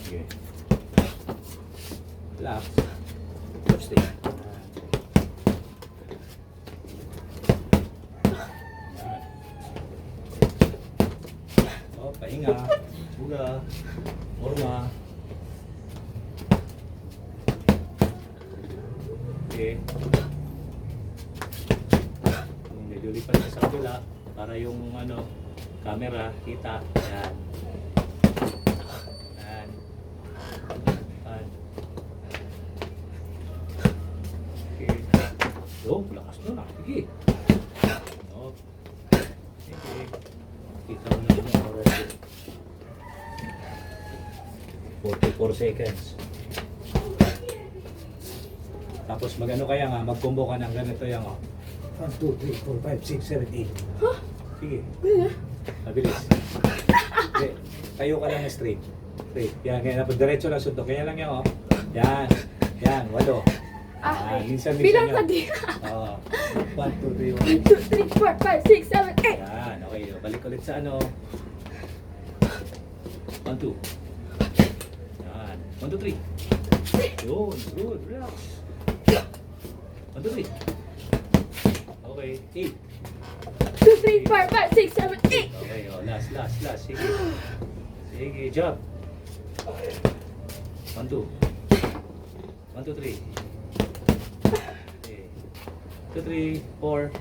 Sige. Relax. Touch stick. Oh, pahinga. Buga. Morma. Okay. Medyo lipat ka sa kabila para yung ano, camera kita. Yan. Yan. Yan. Okay. Oh, lakas nun ah. Sige. Oh. Sige. Kita mo na yung oras. 44 seconds. Tapos magano kaya nga, mag-combo ka ng ganito yan oh. 1, 2, 3, 4, 5, 6, 7, 8. Huh? Sige. Ganyan? Mabilis. Okay. Tayo ka lang na straight. Straight. Yan, kaya napod diretso lang suntok. Kaya lang yan oh. Yan. Yan, 8. Ah, Minsan bilang yan. ka din. Oo. 1, 2, 1, 2, 3, 4, 5, 6, 7, 8. Yan, okay. Balik ulit sa ano. 1, 2. Yan. 1, 2, 3. Yun, good. Relax. 1, 2, 3. Okay, 8. 2, 3, 4, 5, 6, 7, 8. Okay, oh, last. Sige. Sige, jump. 1, 2. 1, 2, 3. Okay. 2, 3, 4.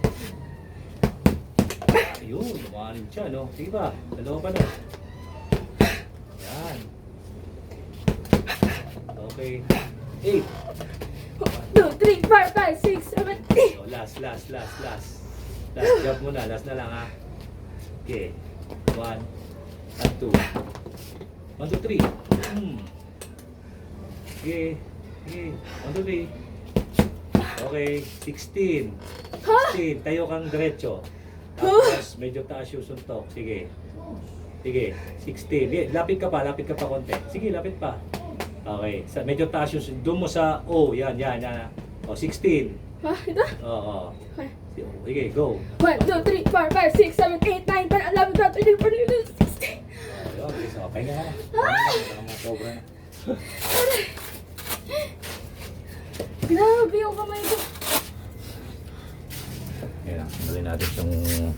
Ayun, lumalim siya, no? Sige pa, dalawa pa na. Yan. Okay. 8. 2, 3, 4, 5, 6, 7, 8. Oh, last. Last, jump muna. Last na lang, ha? Okay. 1 and 2. 1, 2, 3. Okay. 1, 2, 3. Okay. 16. 16. Tayo kang diretso. Tapos, medyo taas yung suntok. Sige. 16. Lapit ka pa konti. Sige, lapit pa. Okay. Medyo taas yung suntok. Doon mo sa O. Yan. O, 16. Ha? Ito? Oo. Okay. Sige, go. 1, 2, 3, 4, 5, 6, 7, 8, 9, 10, 11, 12, 13, 14, 15, 16. Ayun, isa ka pahinga na. Sobra na. Grabe yung kamay ko. Ayan, dali natin yung